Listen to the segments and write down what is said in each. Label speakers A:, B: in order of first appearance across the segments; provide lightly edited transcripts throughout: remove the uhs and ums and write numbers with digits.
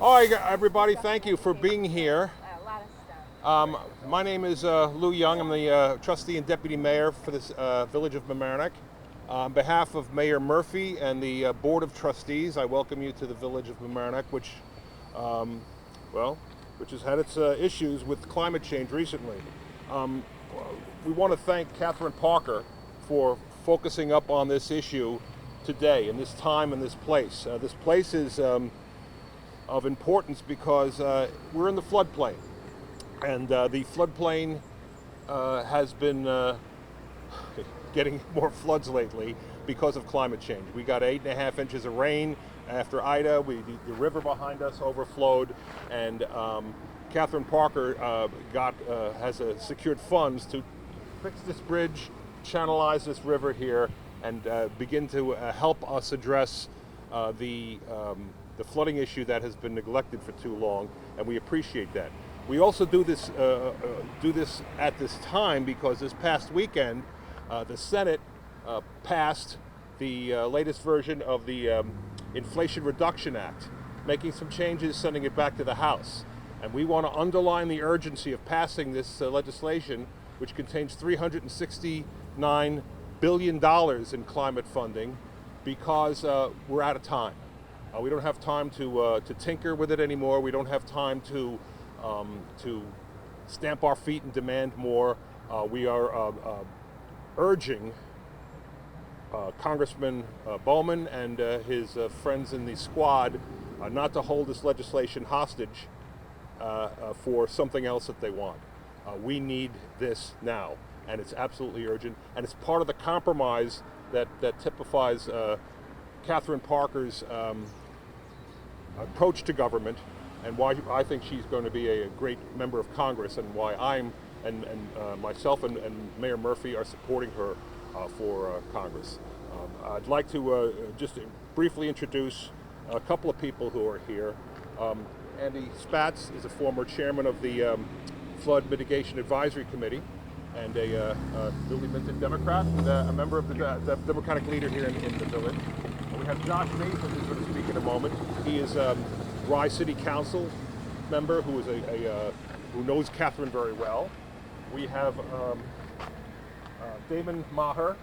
A: Hi, everybody. Thank you for being here. My name is Lou Young. I'm the trustee and deputy mayor for this village of Mamaroneck. On behalf of Mayor Murphy and the board of trustees, I welcome you to the village of Mamaroneck, which has had its issues with climate change recently. We want to thank Catherine Parker for focusing up on this issue today, in this time and this place. This place is of importance because we're in the floodplain, and the floodplain has been getting more floods lately because of climate change. We got 8.5 inches of rain after Ida. The river behind us overflowed, and Catherine Parker has secured funds to fix this bridge, channelize this river here, and begin to help us address the flooding issue that has been neglected for too long, and we appreciate that. We also do this at this time because this past weekend the Senate passed the latest version of the Inflation Reduction Act, making some changes, sending it back to the House. And we want to underline the urgency of passing this legislation, which contains $369 billion in climate funding, because we're out of time. We don't have time to tinker with it anymore. We don't have time to stamp our feet and demand more. We are urging Congressman Bowman and his friends in the squad not to hold this legislation hostage for something else that they want. We need this now, and it's absolutely urgent, and it's part of the compromise that typifies Catherine Parker's approach to government, and why I think she's going to be a great member of Congress, and why myself and Mayor Murphy are supporting her for Congress. I'd like to just briefly introduce a couple of people who are here. Andy Spatz is a former chairman of the Flood Mitigation Advisory Committee, and a newly minted Democrat, a member of the Democratic leader here in the village. We have Josh Nathan, who's going to speak in a moment. He is Rye City Council member who is who knows Catherine very well. We have Damon Maher,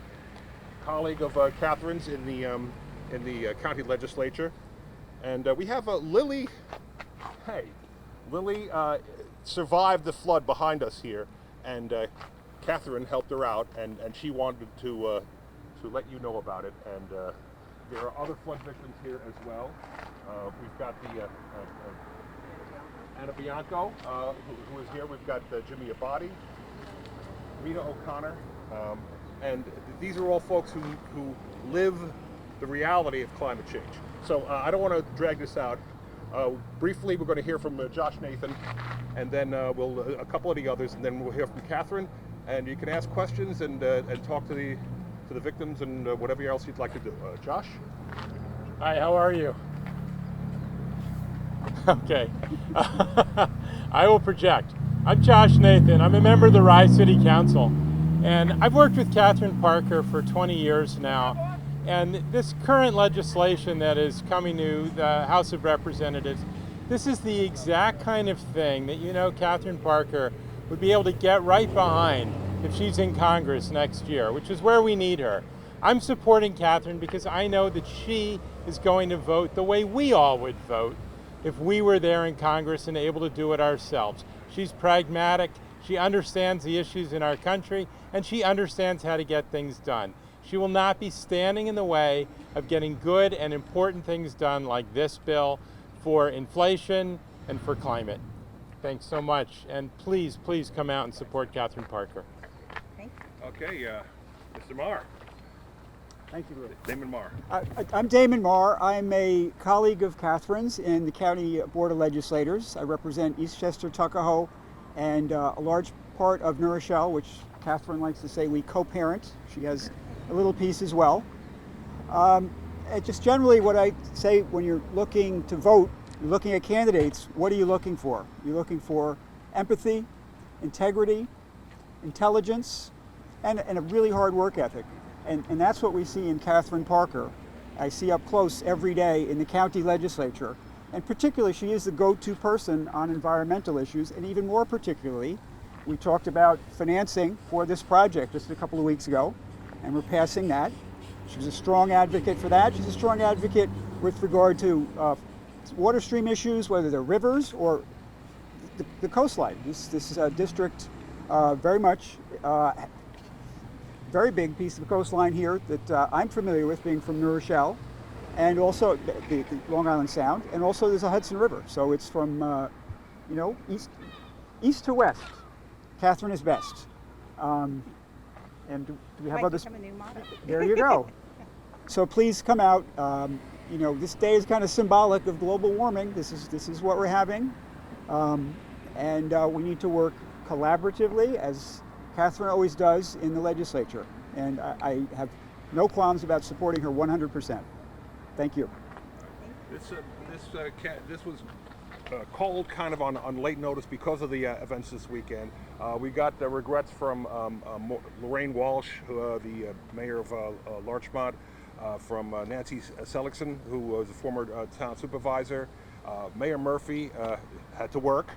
A: colleague of Catherine's in the county legislature, and we have Lily. Hey, Lily survived the flood behind us here, and Catherine helped her out, and she wanted to let you know about it. And there are other flood victims here as well. We've got the Anna Bianco, who is here. We've got Jimmy Abadi, Rita O'Connor, and these are all folks who live the reality of climate change. So I don't want to drag this out. Briefly, we're going to hear from Josh Nathan, and then a couple of the others, and then we'll hear from Catherine. And you can ask questions and talk to the victims and whatever else you'd like to do. Josh?
B: Hi, how are you? Okay. I will project. I'm Josh Nathan. I'm a member of the Rye City Council, and I've worked with Catherine Parker for 20 years now. And this current legislation that is coming to the House of Representatives, this is the exact kind of thing that Catherine Parker would be able to get right behind if she's in Congress next year, which is where we need her. I'm supporting Catherine because I know that she is going to vote the way we all would vote if we were there in Congress and able to do it ourselves. She's pragmatic, she understands the issues in our country, and she understands how to get things done. She will not be standing in the way of getting good and important things done like this bill for inflation and for climate. Thanks so much, and please come out and support Catherine Parker.
A: Okay, Mr. Maher.
C: Thank you, Lou.
A: Damon Maher.
C: I'm Damon Maher. I'm a colleague of Catherine's in the County Board of Legislators. I represent Eastchester, Tuckahoe, and a large part of New Rochelle, which Catherine likes to say we co-parent. She has a little piece as well. Just generally what I say when you're looking to vote, you're looking at candidates, what are you looking for? You're looking for empathy, integrity, intelligence, and a really hard work ethic. And that's what we see in Catherine Parker. I see up close every day in the county legislature And particularly, she is the go-to person on environmental issues, and even more particularly, we talked about financing for this project just a couple of weeks ago, and we're passing that. She's a strong advocate for that. She's a strong advocate with regard to water stream issues, whether they're rivers or the coastline. This district very much, very big piece of coastline here that I'm familiar with, being from New Rochelle, and also the Long Island Sound, and also there's a Hudson River. So it's from, east to west. Catherine is best. And do we have others?
D: Become a new motto.
C: There you go. So please come out. This day is kind of symbolic of global warming. This is what we're having, and we need to work collaboratively, as Catherine always does in the legislature. And I have no qualms about supporting her 100%. Thank you.
A: This was called kind of on late notice because of the events this weekend. We got regrets from Lorraine Walsh, the mayor of Larchmont, from Nancy Seligson, who was a former town supervisor. Mayor Murphy had to work.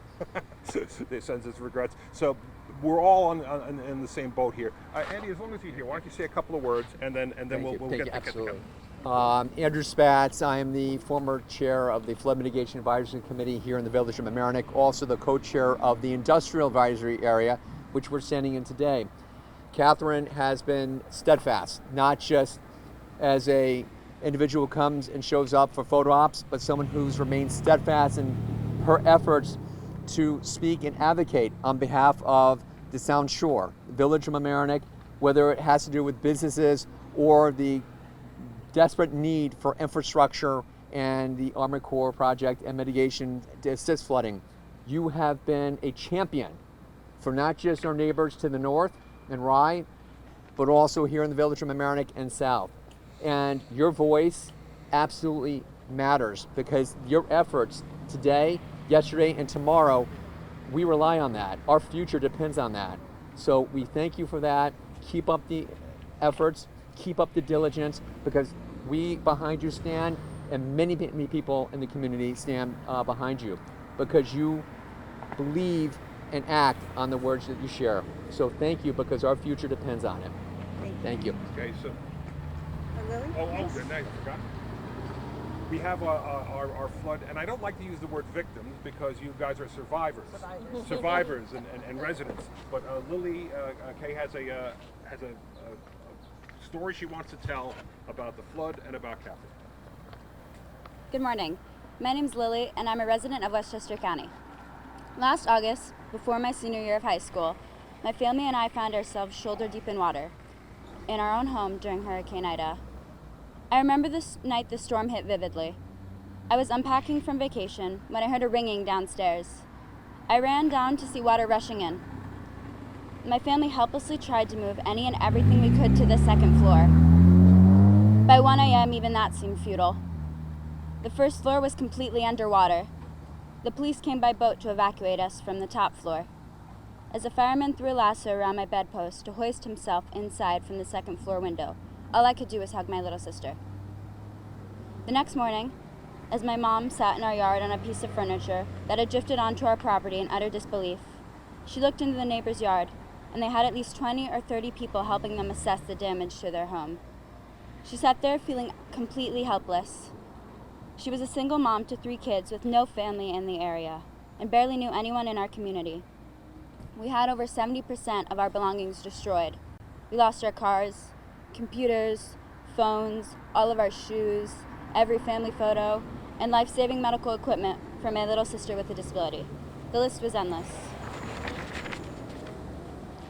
A: They sends his regrets. So we're all in the same boat here. Andy, as long as you're here, why don't you say a couple of words, and then we'll get to
E: absolutely. Andrew Spatz. I am the former chair of the Flood Mitigation Advisory Committee here in the Village of Mamaroneck, also the co-chair of the Industrial Advisory Area, which we're standing in today. Catherine has been steadfast, not just as a individual who comes and shows up for photo ops, but someone who's remained steadfast in her efforts to speak and advocate on behalf of the Sound Shore, the Village of Mamaroneck, whether it has to do with businesses or the desperate need for infrastructure and the Army Corps project and mitigation to assist flooding. You have been a champion for not just our neighbors to the north and Rye, but also here in the Village of Mamaroneck and south. And your voice absolutely matters, because your efforts today, yesterday, and tomorrow, we rely on that. Our future depends on that. So we thank you for that. Keep up the efforts, keep up the diligence, because we behind you stand, and many people in the community stand behind you, because you believe and act on the words that you share. So thank you, because our future depends on it. Thank you.
A: Okay, so.
D: Lily?
A: Nice, I forgot. We have our flood, and I don't like to use the word victims because you guys are survivors. Survivors and residents. But Lily Kay has a story she wants to tell about the flood and about Catherine.
F: Good morning. My name's Lily, and I'm a resident of Westchester County. Last August, before my senior year of high school, my family and I found ourselves shoulder deep in water in our own home during Hurricane Ida. I remember this night the storm hit vividly. I was unpacking from vacation when I heard a ringing downstairs. I ran down to see water rushing in. My family helplessly tried to move any and everything we could to the second floor. By 1 a.m., even that seemed futile. The first floor was completely underwater. The police came by boat to evacuate us from the top floor. As a fireman threw a lasso around my bedpost to hoist himself inside from the second floor window, all I could do was hug my little sister. The next morning, as my mom sat in our yard on a piece of furniture that had drifted onto our property in utter disbelief, she looked into the neighbor's yard, and they had at least 20 or 30 people helping them assess the damage to their home. She sat there feeling completely helpless. She was a single mom to 3 kids with no family in the area and barely knew anyone in our community. We had over 70% of our belongings destroyed. We lost our cars, computers, phones, all of our shoes, every family photo, and life-saving medical equipment for my little sister with a disability. The list was endless.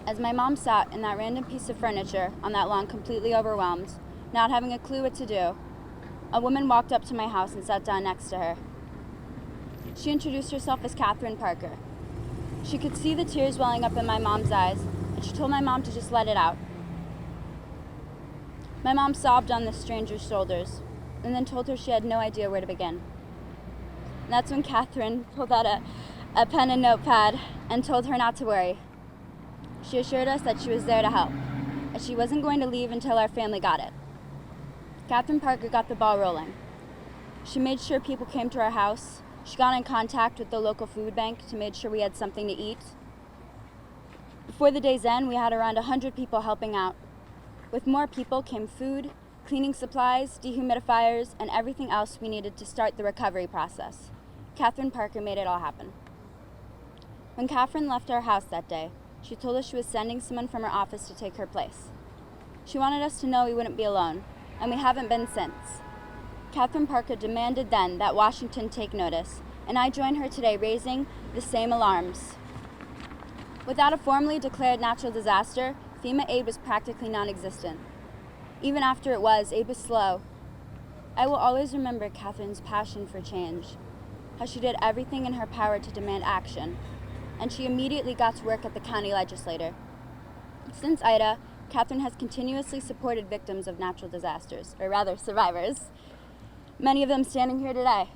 F: As my mom sat in that random piece of furniture on that lawn completely overwhelmed, not having a clue what to do, a woman walked up to my house and sat down next to her. She introduced herself as Catherine Parker. She could see the tears welling up in my mom's eyes, and she told my mom to just let it out. My mom sobbed on this stranger's shoulders, and then told her she had no idea where to begin. And that's when Catherine pulled out a pen and notepad and told her not to worry. She assured us that she was there to help, and she wasn't going to leave until our family got it. Catherine Parker got the ball rolling. She made sure people came to our house. She got in contact with the local food bank to make sure we had something to eat. Before the day's end, we had around 100 people helping out. With more people came food, cleaning supplies, dehumidifiers, and everything else we needed to start the recovery process. Catherine Parker made it all happen. When Catherine left our house that day, she told us she was sending someone from her office to take her place. She wanted us to know we wouldn't be alone, and we haven't been since. Catherine Parker demanded then that Washington take notice, and I join her today raising the same alarms. Without a formally declared natural disaster, FEMA aid was practically non-existent. Even after it was, aid was slow. I will always remember Catherine's passion for change, how she did everything in her power to demand action, and she immediately got to work at the county legislator. Since Ida, Catherine has continuously supported victims of natural disasters, or rather survivors, many of them standing here today.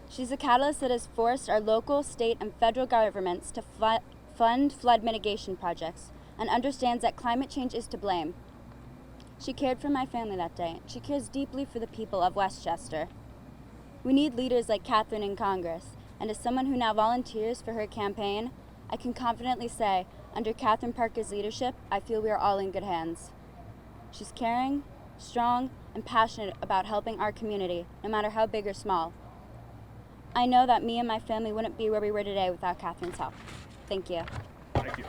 F: She's a catalyst that has forced our local, state, and federal governments to fund flood mitigation projects and understands that climate change is to blame. She cared for my family that day. She cares deeply for the people of Westchester. We need leaders like Catherine in Congress, and as someone who now volunteers for her campaign, I can confidently say, under Catherine Parker's leadership, I feel we are all in good hands. She's caring, strong, and passionate about helping our community, no matter how big or small. I know that me and my family wouldn't be where we were today without Catherine's help. Thank you.
A: Thank you.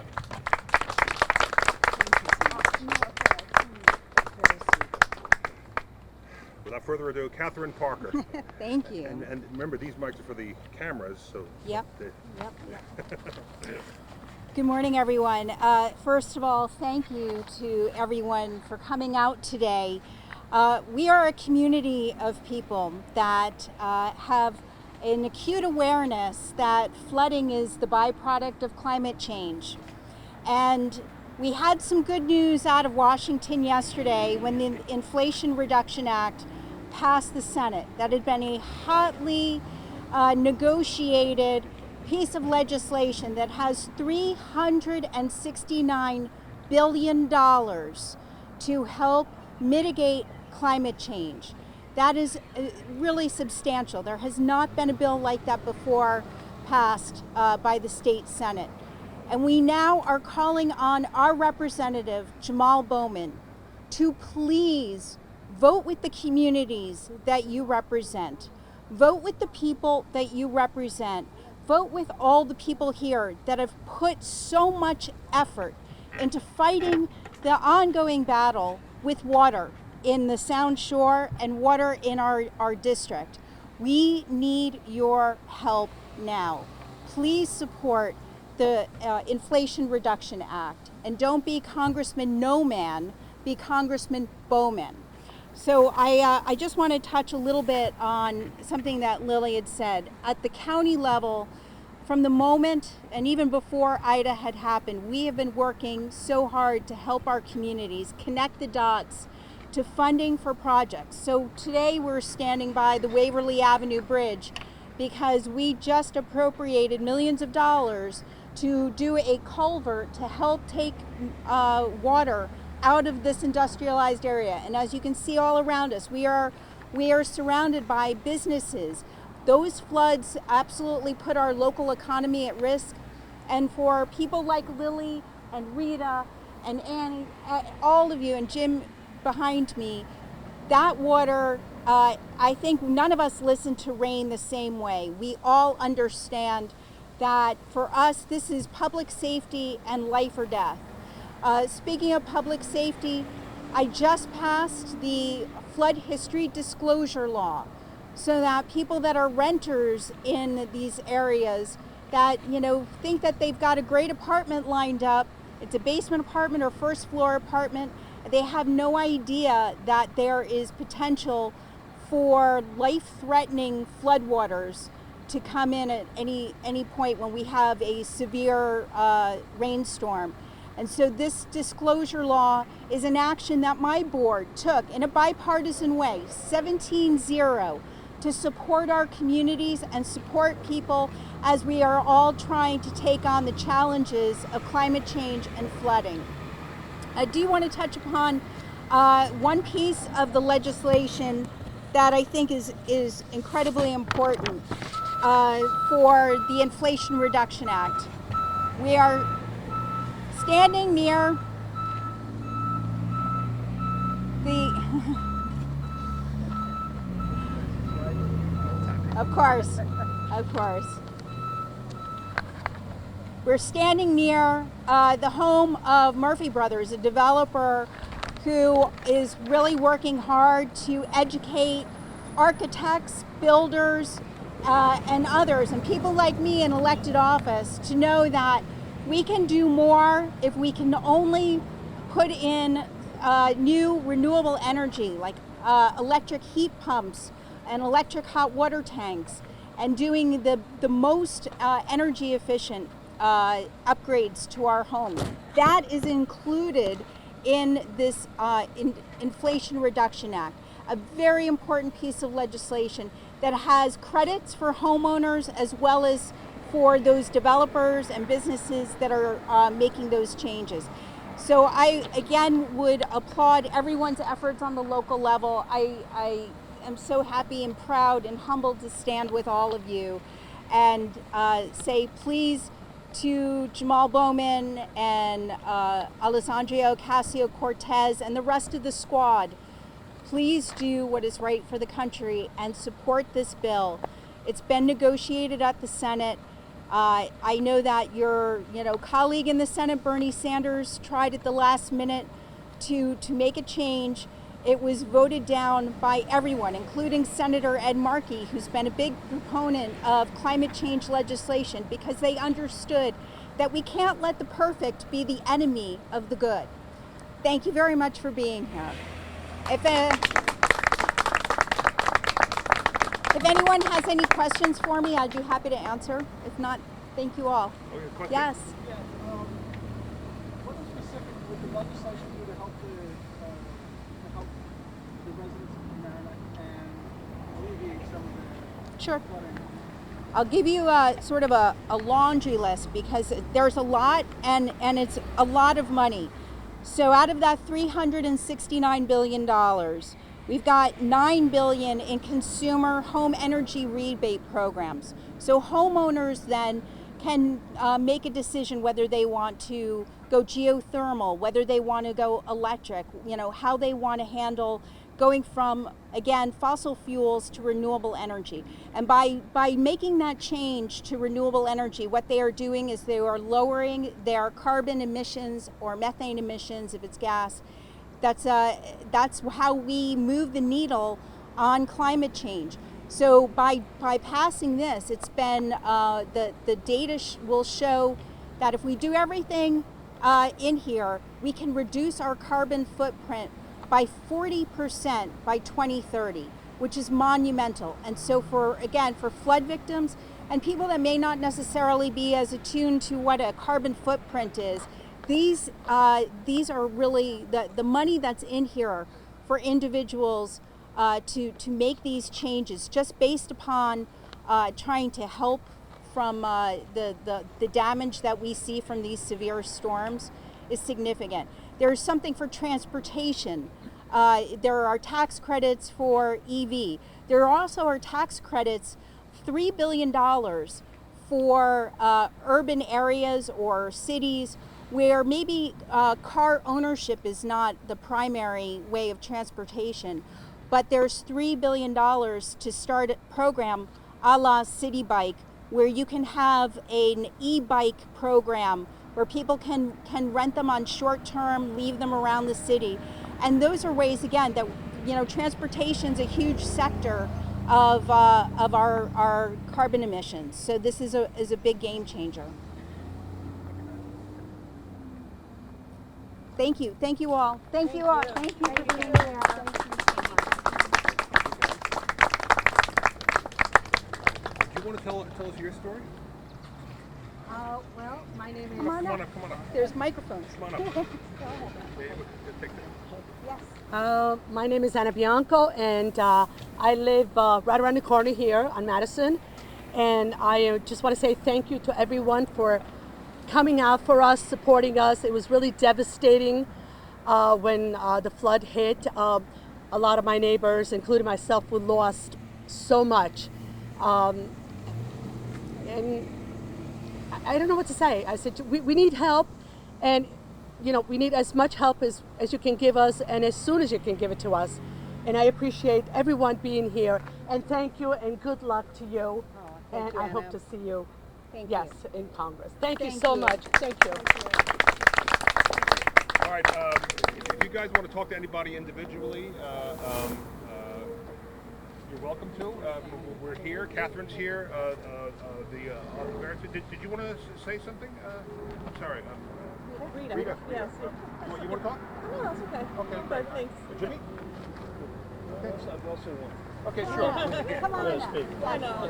A: Without further ado, Catherine Parker.
D: Thank you.
A: And remember, these mics are for the cameras, so.
D: Yep. Good morning, everyone. First of all, thank you to everyone for coming out today. We are a community of people that have an acute awareness that flooding is the byproduct of climate change. And we had some good news out of Washington yesterday when the Inflation Reduction Act passed the Senate. That had been a hotly negotiated piece of legislation that has $369 billion to help mitigate climate change. That is really substantial. There has not been a bill like that before passed by the state Senate. And we now are calling on our representative, Jamal Bowman, to please vote with the communities that you represent. Vote with the people that you represent. Vote with all the people here that have put so much effort into fighting the ongoing battle with water in the Sound Shore and water in our district. We need your help now. Please support the Inflation Reduction Act, and don't be Congressman No Man, be Congressman Bowman. So I just want to touch a little bit on something that Lily had said. At the county level, from the moment and even before Ida had happened, we have been working so hard to help our communities connect the dots to funding for projects. So today we're standing by the Waverly Avenue Bridge because we just appropriated millions of dollars to do a culvert to help take water out of this industrialized area. And as you can see all around us, we are surrounded by businesses. Those floods absolutely put our local economy at risk. And for people like Lily and Rita and Annie, all of you, and Jim behind me, that water, I think none of us listen to rain the same way. We all understand that for us, this is public safety and life or death. Speaking of public safety, I just passed the flood history disclosure law so that people that are renters in these areas that, think that they've got a great apartment lined up, it's a basement apartment or first floor apartment, they have no idea that there is potential for life-threatening floodwaters to come in at any point when we have a severe rainstorm. And so this disclosure law is an action that my board took in a bipartisan way, 17-0, to support our communities and support people as we are all trying to take on the challenges of climate change and flooding. I do want to touch upon one piece of the legislation that I think is incredibly important for the Inflation Reduction Act. We are standing near the Of course. We're standing near the home of Murphy Brothers, a developer who is really working hard to educate architects, builders, and others, and people like me in elected office, to know that we can do more if we can only put in new renewable energy, like electric heat pumps and electric hot water tanks, and doing the most energy efficient upgrades to our homes. That is included in this Inflation Reduction Act, a very important piece of legislation that has credits for homeowners as well as for those developers and businesses that are making those changes. So I, again, would applaud everyone's efforts on the local level. I am so happy and proud and humbled to stand with all of you and say please to Jamal Bowman and Alessandro Ocasio-Cortez and the rest of the squad. Please do what is right for the country and support this bill. It's been negotiated at the Senate. I know that your colleague in the Senate, Bernie Sanders, tried at the last minute to make a change. It was voted down by everyone, including Senator Ed Markey, who's been a big proponent of climate change legislation, because they understood that we can't let the perfect be the enemy of the good. Thank you very much for being here. If anyone has any questions for me, I'd be happy to answer. If not, thank you all.
A: Okay,
D: yes.
G: Yeah. What specific would the legislation do to help the residents of Mamaroneck and alleviate some of the
D: Sure.
G: flooding?
D: I'll give you sort of a laundry list, because there's a lot and it's a lot of money. So out of that $369 billion, we've got $9 billion in consumer home energy rebate programs. So homeowners then can make a decision whether they want to go geothermal, whether they want to go electric, how they want to handle going from, again, fossil fuels to renewable energy. And by making that change to renewable energy, what they are doing is they are lowering their carbon emissions or methane emissions if it's gas. That's how we move the needle on climate change. So by passing this, it's been, the data will show that if we do everything in here, we can reduce our carbon footprint by 40% by 2030, which is monumental. And so for flood victims and people that may not necessarily be as attuned to what a carbon footprint is, these are really the money that's in here for individuals to make these changes, just based upon trying to help from the damage that we see from these severe storms, is significant. There's something for transportation. There are tax credits for EV. There also are tax credits, $3 billion for urban areas or cities where maybe car ownership is not the primary way of transportation, but there's $3 billion to start a program a la City Bike, where you can have an e-bike program where people can rent them on short term, leave them around the city. And those are ways, again, that transportation's a huge sector of our carbon emissions. So this is a big game changer. Thank you all. Thank you all. Thank you for being here.
A: Do you want to tell us your story?
H: Well, my name is...
A: Come on up.
D: There's microphones.
A: Come on up. Yes.
H: My name is Anna Bianco, and I live right around the corner here on Madison. And I just want to say thank you to everyone for coming out for us, supporting us. It was really devastating when the flood hit. a lot of my neighbors, including myself, we lost so much. And I don't know what to say. I said, we need help, and we need as much help as you can give us, and as soon as you can give it to us. And I appreciate everyone being here, and thank you, and good luck to you.
D: Thank
H: And
D: you,
H: I hope
D: Anna.
H: to see you,
D: Thank
H: yes,
D: you.
H: in Congress. Thank you
D: Thank
H: so
D: you.
H: much. Thank you.
A: All right, if you guys want to talk to anybody individually, you're welcome to. We're here. Catherine's here. Did you want to say something? I'm sorry. Rita.
H: Yes.
A: You want to talk?
H: No, it's okay.
A: Okay.
H: But thanks.
A: Jimmy?
G: I've also won.
A: Okay, sure.
D: Come on up.
H: I know.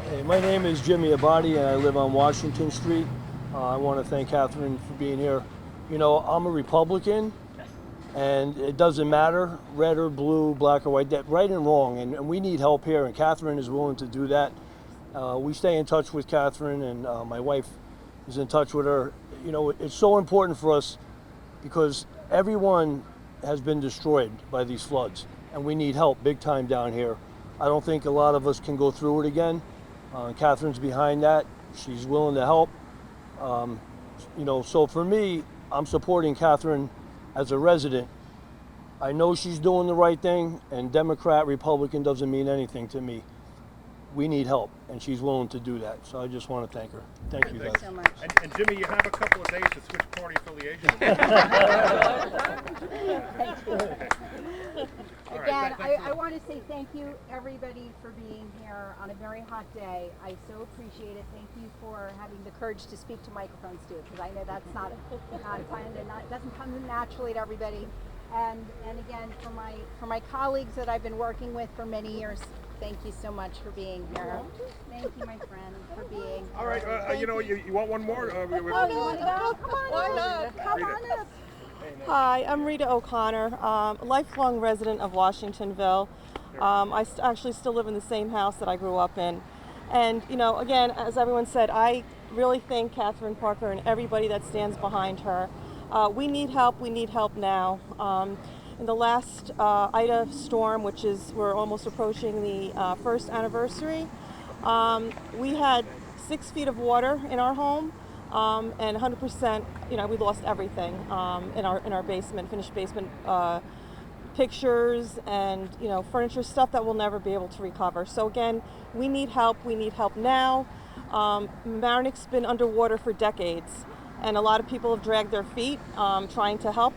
G: Hey, my name is Jimmy Abadi, and I live on Washington Street. I want to thank Catherine for being here. I'm a Republican, and it doesn't matter, red or blue, black or white, that right and wrong, and we need help here, and Catherine is willing to do that. We stay in touch with Catherine, and my wife is in touch with her. It's so important for us because everyone has been destroyed by these floods, and we need help big time down here. I don't think a lot of us can go through it again. Catherine's behind that. She's willing to help. So for me, I'm supporting Catherine as a resident. I know she's doing the right thing, and Democrat, Republican doesn't mean anything to me. We need help, and she's willing to do that. So I just want to thank her. Thank you, guys.
D: So much.
A: And Jimmy, you have a couple of days to switch party affiliation. All right,
D: Again,
A: thanks.
D: I want to say thank you, everybody, for being here on a very hot day. I so appreciate it. Thank you for having the courage to speak to microphones too, because I know that's not doesn't come naturally to everybody. And again, for my colleagues that I've been working with for many years, thank you so much for being here. Thank you, my friend, for being here.
A: All right, you want one more?
D: Oh, you want to go? Come on
H: Why
D: up.
H: not?
D: Come on up.
I: Hi, I'm Rita O'Connor, a lifelong resident of Washingtonville. I actually still live in the same house that I grew up in. And, again, as everyone said, I really thank Catherine Parker and everybody that stands behind her. We need help. We need help now. In the last Ida storm, we're almost approaching the first anniversary, we had 6 feet of water in our home. And 100%, we lost everything in our basement, finished basement, pictures and furniture, stuff that we'll never be able to recover. So again, we need help. We need help now. Mamaroneck's been underwater for decades, and a lot of people have dragged their feet trying to help.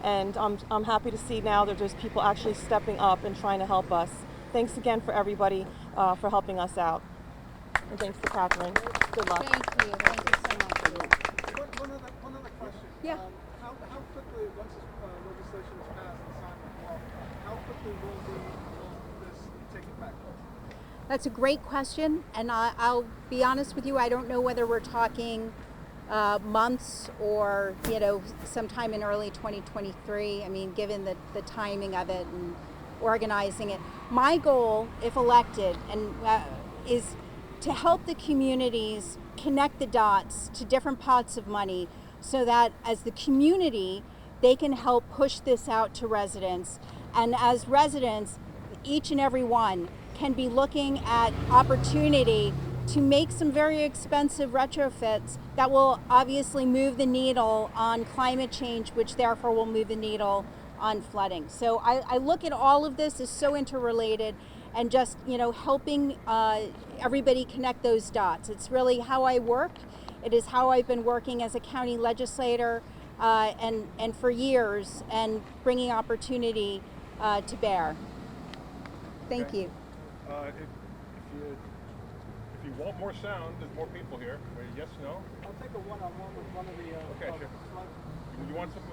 I: And I'm happy to see now that there's people actually stepping up and trying to help us. Thanks again for everybody for helping us out. And thanks to Catherine. Good luck.
D: Thank you. Thank you so much.
G: One other question.
D: Yeah.
G: How quickly, once this legislation is passed and signed into law, how quickly will this take effect?
D: That's a great question, and I'll be honest with you, I don't know whether we're talking months or sometime in early 2023. I mean, given the timing of it and organizing it. My goal, if elected, is to help the communities connect the dots to different pots of money so that as the community, they can help push this out to residents. And as residents, each and every one can be looking at opportunity to make some very expensive retrofits that will obviously move the needle on climate change, which therefore will move the needle on flooding. So I look at all of this as so interrelated, and just helping everybody connect those dots. It's really how I work. It is how I've been working as a county legislator and for years, and bringing opportunity to bear. Thank you.
A: If you want more sound, there's more people here. Yes, no?
G: I'll take a one-on-one with one of the.
A: Okay, sure. You want some?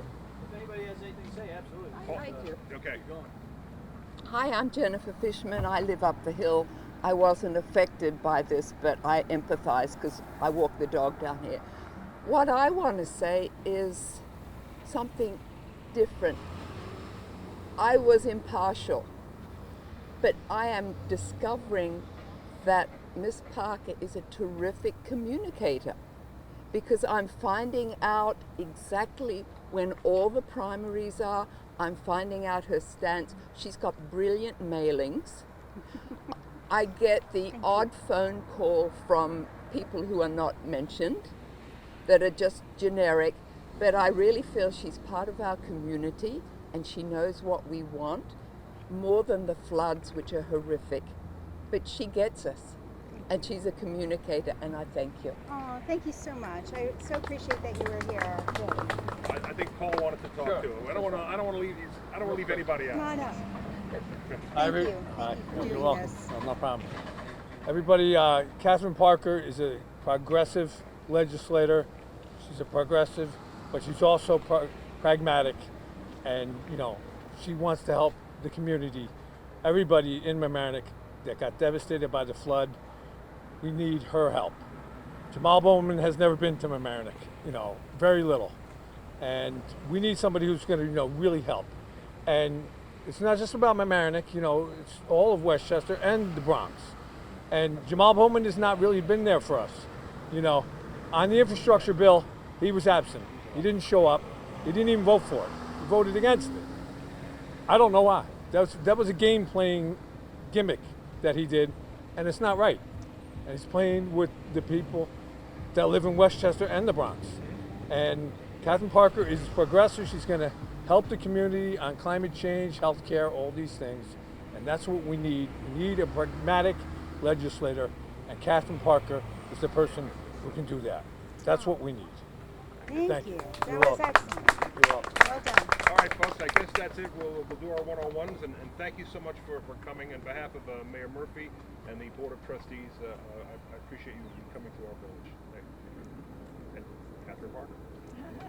G: If anybody has anything to say, absolutely.
J: I do.
A: Okay.
G: Keep going.
J: Hi, I'm Jennifer Fishman. I live up the hill. I wasn't affected by this, but I empathize because I walk the dog down here. What I want to say is something different. I was impartial, but I am discovering that Miss Parker is a terrific communicator. because I'm finding out exactly when all the primaries are. I'm finding out her stance. She's got brilliant mailings. I get the odd phone call from people who are not mentioned that are just generic, but I really feel she's part of our community and she knows what we want more than the floods, which are horrific. But she gets us and she's a communicator, and I thank you.
D: Oh, thank you so much. I so appreciate that you were here.
A: I think Paul wanted to talk to him. I don't want to leave anybody out.
D: Come on up.
G: Hi,
D: Thank you.
G: Hi.
D: Thank you for
G: You're
D: doing
G: welcome.
D: this.
G: No problem. Everybody, Catherine Parker is a progressive legislator. She's a progressive, but she's also pragmatic, and she wants to help the community. Everybody in Mamaroneck that got devastated by the flood, we need her help. Jamal Bowman has never been to Mamaroneck, very little, and we need somebody who's going to really help. And it's not just about Mamaroneck, it's all of Westchester and the Bronx. And Jamal Bowman has not really been there for us. On the infrastructure bill, he was absent. He didn't show up. He didn't even vote for it. He voted against it. I don't know why. That was a game-playing gimmick that he did, and it's not right. And he's playing with the people that live in Westchester and the Bronx. And Catherine Parker is progressive. She's going to help the community on climate change, healthcare, all these things. And that's what we need. We need a pragmatic legislator, and Catherine Parker is the person who can do that. That's what we need.
D: Thank you. That
G: You're
D: was
G: welcome.
D: excellent.
G: You're welcome.
D: Well done.
A: All right, folks, I guess that's it. We'll do our one-on-ones, and thank you so much for coming. On behalf of Mayor Murphy and the Board of Trustees, I appreciate you coming to our village. Thank you. And Catherine Parker.